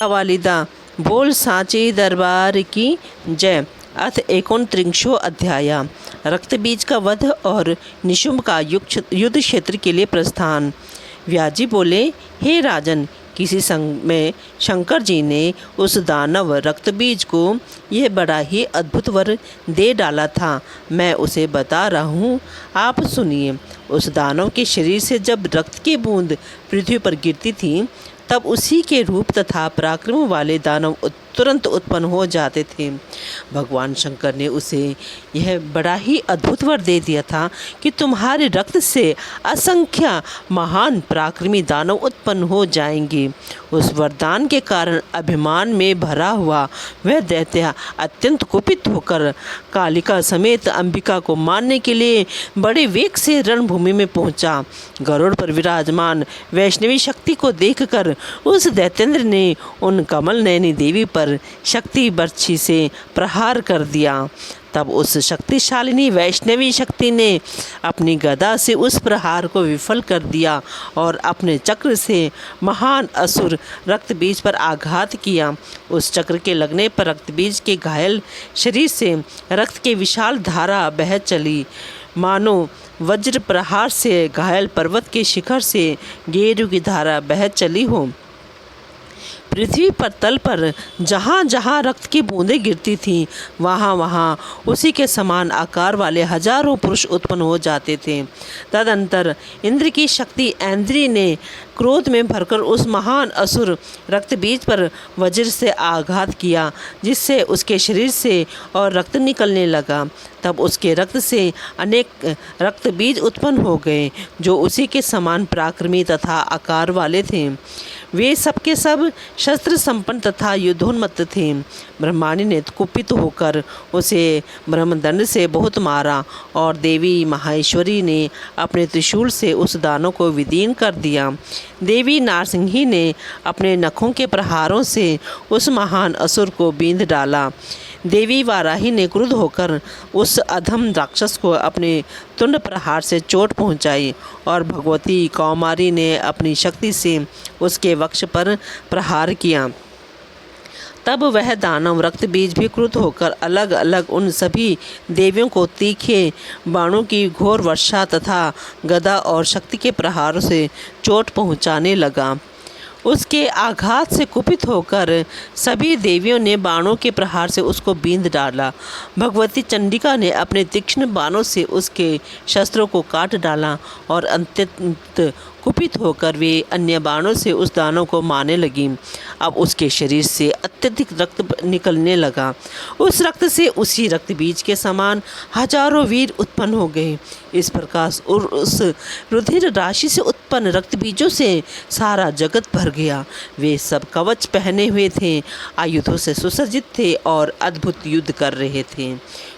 वालिदा बोल सांचे दरबार की जय। अथ 39वां अध्याय। रक्तबीज का वध और निशुंभ का युद्ध क्षेत्र के लिए प्रस्थान। व्याजी बोले, हे राजन, किसी समय शंकर जी ने उस दानव रक्तबीज को यह बड़ा ही अद्भुत वर दे डाला था। मैं उसे बता रहा हूँ, आप सुनिए। उस दानव के शरीर से जब रक्त की बूंद पृथ्वी पर गिरती थी, तब उसी के रूप तथा पराक्रम वाले दानव तुरंत उत्पन्न हो जाते थे। भगवान शंकर ने उसे यह बड़ा ही अद्भुत वर दे दिया था कि तुम्हारे रक्त से असंख्य महान पराक्रमी दानव उत्पन्न हो जाएंगे। उस वरदान के कारण अभिमान में भरा हुआ वह दैत्य अत्यंत कुपित होकर कालिका समेत अंबिका को मारने के लिए बड़े वेग से रणभूमि में पहुंचा। गरुड़ पर विराजमान वैष्णवी शक्ति को देखकर उस दैत्येंद्र ने उन कमल नयनी देवी पर शक्ति बर्छी से प्रहार कर दिया। तब उस शक्तिशालिनी वैष्णवी शक्ति ने अपनी गदा से उस प्रहार को विफल कर दिया और अपने चक्र से महान असुर रक्तबीज पर आघात किया। उस चक्र के लगने पर रक्तबीज के घायल शरीर से रक्त की विशाल धारा बह चली, मानो वज्र प्रहार से घायल पर्वत के शिखर से गेरू की धारा बह चली हो। पृथ्वी पर तल पर जहाँ जहाँ रक्त की बूंदें गिरती थीं, वहाँ वहाँ उसी के समान आकार वाले हजारों पुरुष उत्पन्न हो जाते थे। तदंतर इंद्र की शक्ति ऐन्द्री ने क्रोध में भरकर उस महान असुर रक्तबीज पर वज्र से आघात किया, जिससे उसके शरीर से और रक्त निकलने लगा। तब उसके रक्त से अनेक रक्तबीज उत्पन्न हो गए, जो उसी के समान पराक्रमी तथा आकार वाले थे। वे सबके सब शस्त्र संपन्न तथा युद्धोन्मत्त थे। ब्रह्माणी ने कुपित होकर उसे ब्रह्मदंड से बहुत मारा और देवी माहेश्वरी ने अपने त्रिशूल से उस दानव को विदीर्ण कर दिया। देवी नारसिंही ने अपने नखों के प्रहारों से उस महान असुर को बींध डाला। देवी वाराही ने क्रुद्ध होकर उस अधम राक्षस को अपने तुंड प्रहार से चोट पहुंचाई और भगवती कौमारी ने अपनी शक्ति से उसके वक्ष पर प्रहार किया। तब वह दानव रक्तबीज भी क्रुद्ध होकर अलग अलग उन सभी देवियों को तीखे बाणों की घोर वर्षा तथा गदा और शक्ति के प्रहारों से चोट पहुंचाने लगा। उसके आघात से कुपित होकर सभी देवियों ने बाणों के प्रहार से उसको बींध डाला। भगवती चंडिका ने अपने तीक्ष्ण बाणों से उसके शस्त्रों को काट डाला और अत्यंत कुपित होकर वे अन्य बाणों से उस दानव को मारने लगी। अब उसके शरीर से अत्यधिक रक्त निकलने लगा। उस रक्त से उसी रक्तबीज के समान हजारों वीर उत्पन्न हो गए। इस प्रकार उस रुधिर राशि से उत्पन्न रक्तबीजों से सारा जगत भर गया। वे सब कवच पहने हुए थे, आयुधों से सुसज्जित थे और अद्भुत युद्ध कर रहे थे।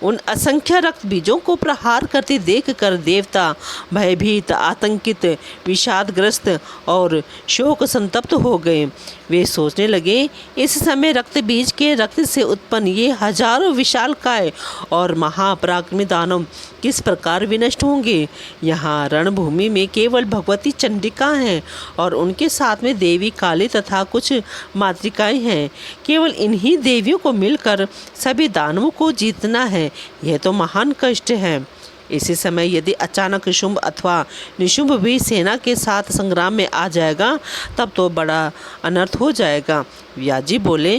उन असंख्य रक्त बीजों को प्रहार करते देखकर देवता भयभीत, आतंकित, विषादग्रस्त और शोक संतप्त हो गए। वे सोचने लगे, इस समय रक्त बीज के रक्त से उत्पन्न ये हजारों विशालकाय और महापराक्रमी दानव किस प्रकार विनष्ट होंगे। यहाँ रणभूमि में केवल भगवती चंडिका हैं और उनके साथ में देवी काली तथा कुछ मातृकाएं हैं। केवल इन्हीं देवियों को मिलकर सभी दानवों को जीतना है। यह तो महान कष्ट है। इसी समय यदि अचानक शुंभ अथवा निशुंभ भी सेना के साथ संग्राम में आ जाएगा, तब तो बड़ा अनर्थ हो जाएगा। व्याजी बोले,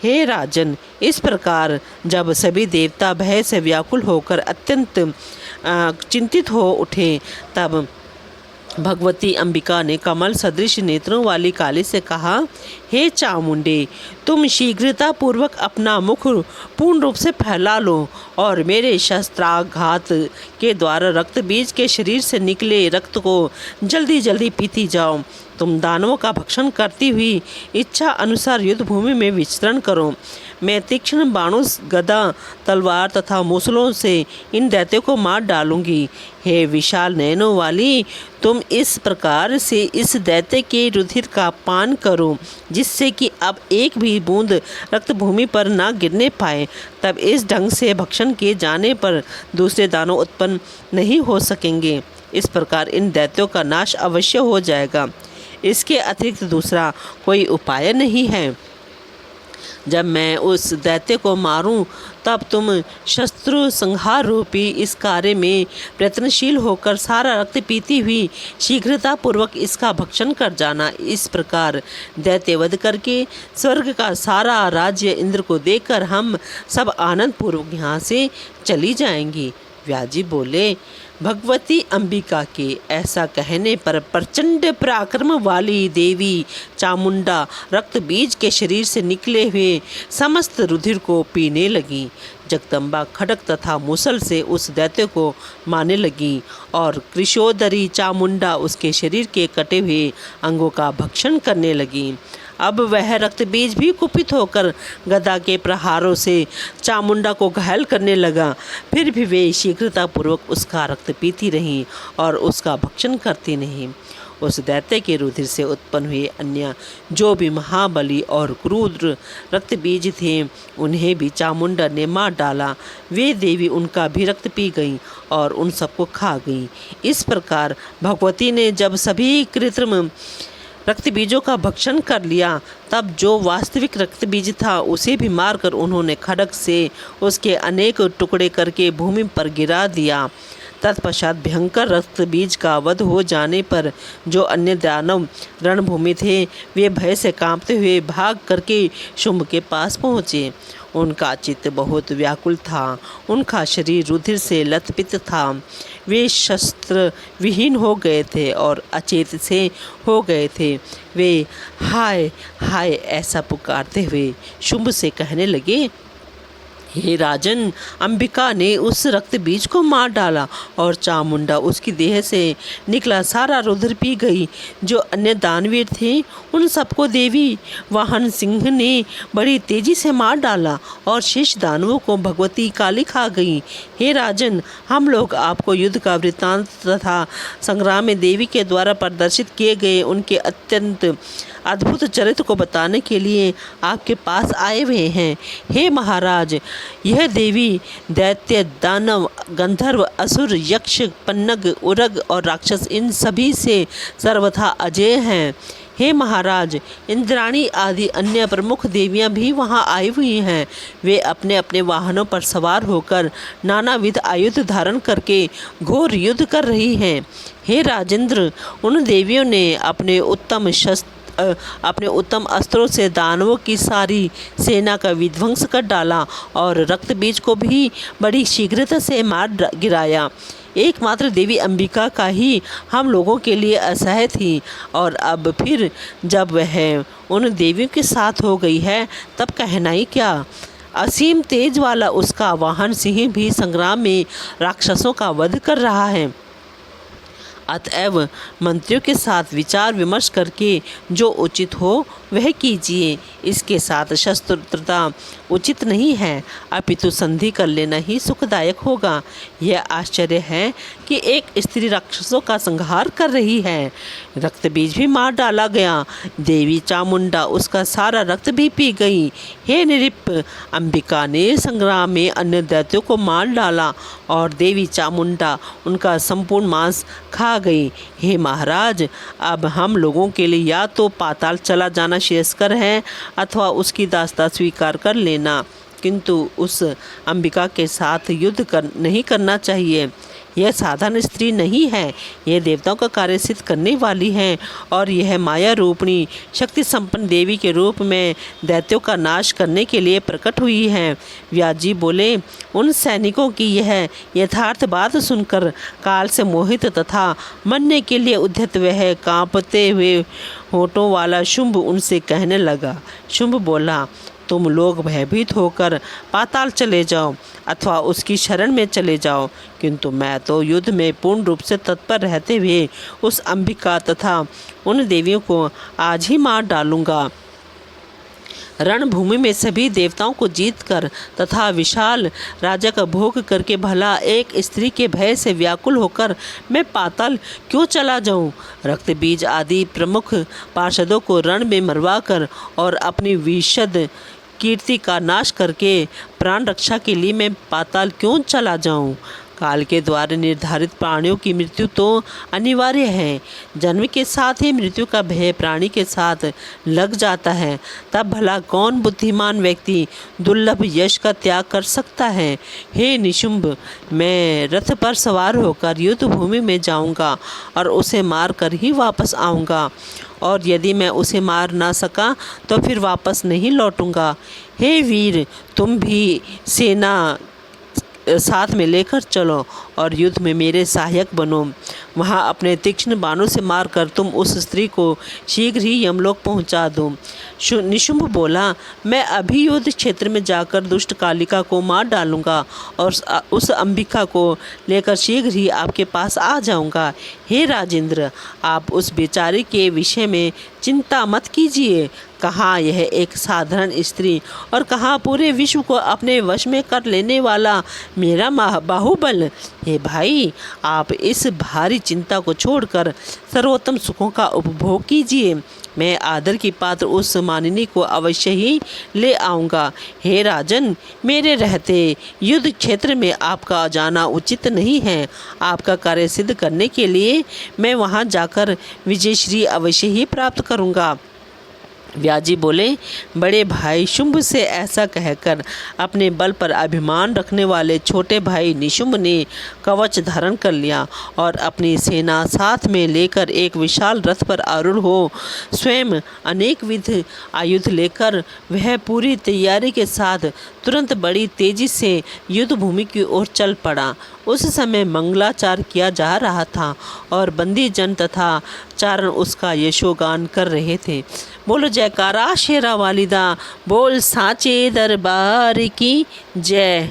हे राजन, इस प्रकार जब सभी देवता भय से व्याकुल होकर अत्यंत चिंतित हो उठे, तब भगवती अंबिका ने कमल सदृश नेत्रों वाली काली से कहा, हे चामुंडे, तुम शीघ्रता पूर्वक अपना मुख पूर्ण रूप से फैला लो और मेरे शस्त्राघात के द्वारा रक्तबीज के शरीर से निकले रक्त को जल्दी जल्दी पीती जाओ। तुम दानवों का भक्षण करती हुई इच्छा अनुसार युद्ध भूमि में विचरण करो। मैं तीक्ष्ण बाणों, गदा, तलवार तथा मूसलों से इन दैत्यों को मार डालूंगी। हे विशाल नयनों वाली, तुम इस प्रकार से इस दैत्य के रुधिर का पान करो, जिससे कि अब एक भी बूंद रक्त भूमि पर ना गिरने पाए। तब इस ढंग से भक्षण किए जाने पर दूसरे दानव उत्पन्न नहीं हो सकेंगे। इस प्रकार इन दैत्यों का नाश अवश्य हो जाएगा। इसके अतिरिक्त दूसरा कोई उपाय नहीं है। जब मैं उस दैत्य को मारूं, तब तुम शत्रु संहार रूपी इस कार्य में प्रयत्नशील होकर सारा रक्त पीती हुई शीघ्रतापूर्वक इसका भक्षण कर जाना। इस प्रकार दैत्यवध करके स्वर्ग का सारा राज्य इंद्र को देकर हम सब आनंद पूर्वक यहाँ से चली जाएंगी। व्यास जी बोले, भगवती अंबिका के ऐसा कहने पर प्रचंड पराक्रम वाली देवी चामुंडा रक्त बीज के शरीर से निकले हुए समस्त रुधिर को पीने लगी। जगदम्बा खड्ग तथा मुसल से उस दैत्य को मारने लगी और कृशोदरी चामुंडा उसके शरीर के कटे हुए अंगों का भक्षण करने लगी। अब वह रक्त बीज भी कुपित होकर गदा के प्रहारों से चामुंडा को घायल करने लगा। फिर भी वे शीघ्रतापूर्वक उसका रक्त पीती रहीं और उसका भक्षण करती नहीं। उस दैत्य के रुधिर से उत्पन्न हुए अन्य जो भी महाबली और क्रूर रक्त बीज थे, उन्हें भी चामुंडा ने मार डाला। वे देवी उनका भी रक्त पी गईं और उन सबको खा गईं। इस प्रकार भगवती ने जब सभी कृत्रिम रक्त बीजों का भक्षण कर लिया, तब जो वास्तविक रक्त बीज था उसे भी मारकर उन्होंने खड्ग से उसके अनेक टुकड़े करके भूमि पर गिरा दिया। तत्पश्चात भयंकर रक्त बीज का वध हो जाने पर जो अन्य दानव रणभूमि थे, वे भय से कांपते हुए भाग करके शुंभ के पास पहुँचे। उनका चित्त बहुत व्याकुल था, उनका शरीर रुधिर से लथपथ था। वे शस्त्र विहीन हो गए थे और अचेत से हो गए थे। वे हाय हाय ऐसा पुकारते हुए शुंभ से कहने लगे, हे राजन, अंबिका ने उस रक्त बीज को मार डाला और चामुंडा उसकी देह से निकला सारा रुधिर पी गई। जो अन्य दानवीर थे, उन सबको देवी वाहन सिंह ने बड़ी तेजी से मार डाला और शेष दानवों को भगवती काली खा गई। हे राजन, हम लोग आपको युद्ध का वृत्तांत तथा संग्राम में देवी के द्वारा प्रदर्शित किए गए उनके अत्यंत अद्भुत चरित्र को बताने के लिए आपके पास आए हुए हैं। हे महाराज, यह देवी दैत्य, दानव, गंधर्व, असुर, यक्ष, पन्नग, उरग और राक्षस इन सभी से सर्वथा अजय हैं। हे महाराज, इंद्राणी आदि अन्य प्रमुख देवियां भी वहां आई हुई हैं। वे अपने अपने वाहनों पर सवार होकर नानाविध आयुध धारण करके घोर युद्ध कर रही हैं। हे राजेंद्र, उन देवियों ने अपने उत्तम अस्त्रों से दानवों की सारी सेना का विध्वंस कर डाला और रक्त बीज को भी बड़ी शीघ्रता से मार गिराया। एकमात्र देवी अंबिका का ही हम लोगों के लिए असह्य थी, और अब फिर जब वह उन देवियों के साथ हो गई है, तब कहना ही क्या। असीम तेज वाला उसका वाहन सिंह भी संग्राम में राक्षसों का वध कर रहा है। अतएव मंत्रियों के साथ विचार विमर्श करके जो उचित हो वह कीजिए। इसके साथ शस्त्रता उचित नहीं है, अपितु संधि कर लेना ही सुखदायक होगा। यह आश्चर्य है कि एक स्त्री राक्षसों का संहार कर रही है। रक्त बीज भी मार डाला गया, देवी चामुंडा उसका सारा रक्त भी पी गई। हे निरिप, अंबिका ने संग्राम में अन्य दैत्यों को मार डाला और देवी चामुंडा उनका संपूर्ण मांस खा गई। हे महाराज, अब हम लोगों के लिए या तो पाताल चला जाना श्रेयस्कर है अथवा उसकी दासता स्वीकार कर लेना, किंतु उस अंबिका के साथ युद्ध नहीं करना चाहिए। यह साधारण स्त्री नहीं है, यह देवताओं का कार्य सिद्ध करने वाली है और यह माया रूपणी शक्ति संपन्न देवी के रूप में दैत्यों का नाश करने के लिए प्रकट हुई है। व्यास जी बोले, उन सैनिकों की यह यथार्थ बात सुनकर काल से मोहित तथा मरने के लिए उद्यत वह कांपते हुए होठों वाला शुंभ उनसे कहने लगा। शुंभ बोला, तुम लोग भयभीत होकर पाताल चले जाओ अथवा उसकी शरण में चले जाओ, किंतु मैं तो युद्ध में पूर्ण रूप से तत्पर रहते हुए उस अंबिका तथा उन देवियों को आज ही मार डालूंगा। रणभूमि में सभी देवताओं को जीतकर तथा विशाल राजा का भोग करके भला एक स्त्री के भय से व्याकुल होकर मैं पाताल क्यों चला जाऊं? रक्त बीज आदि प्रमुख पार्षदों को रण में मरवाकर और अपनी विशद कीर्ति का नाश करके प्राण रक्षा के लिए मैं पाताल क्यों चला जाऊं? काल के द्वारा निर्धारित प्राणियों की मृत्यु तो अनिवार्य है। जन्म के साथ ही मृत्यु का भय प्राणी के साथ लग जाता है। तब भला कौन बुद्धिमान व्यक्ति दुर्लभ यश का त्याग कर सकता है। हे निशुंभ, मैं रथ पर सवार होकर युद्ध भूमि में जाऊंगा और उसे मार कर ही वापस आऊंगा, और यदि मैं उसे मार ना सका तो फिर वापस नहीं लौटूंगा। हे वीर, तुम भी सेना साथ में लेकर चलो और युद्ध में मेरे सहायक बनो। वहाँ अपने तीक्ष्ण बाणों से मारकर तुम उस स्त्री को शीघ्र ही यमलोक पहुँचा दो। निशुंभ बोला, मैं अभी युद्ध क्षेत्र में जाकर दुष्ट कालिका को मार डालूंगा और उस अंबिका को लेकर शीघ्र ही आपके पास आ जाऊंगा। हे राजेंद्र, आप उस बेचारी के विषय में चिंता मत कीजिए। कहाँ यह एक साधारण स्त्री और कहाँ पूरे विश्व को अपने वश में कर लेने वाला मेरा बाहुबल। हे भाई, आप इस भारी चिंता को छोड़कर सर्वोत्तम सुखों का उपभोग कीजिए। मैं आदर की पात्र उस मानिनी को अवश्य ही ले आऊँगा। हे राजन, मेरे रहते युद्ध क्षेत्र में आपका जाना उचित नहीं है। आपका कार्य सिद्ध करने के लिए मैं वहाँ जाकर विजयश्री अवश्य ही प्राप्त करूँगा। व्याजी बोले, बड़े भाई शुंभ से ऐसा कहकर अपने बल पर अभिमान रखने वाले छोटे भाई निशुंभ ने कवच धारण कर लिया और अपनी सेना साथ में लेकर एक विशाल रथ पर आरूढ़ हो स्वयं अनेक विध आयुध लेकर वह पूरी तैयारी के साथ तुरंत बड़ी तेजी से युद्ध भूमि की ओर चल पड़ा। उस समय मंगलाचार किया जा रहा था और बंदी जन तथा चारण उसका यशोगान कर रहे थे। बोलो जयकारा शेरा वालिदा, बोल साचे दरबार की जय।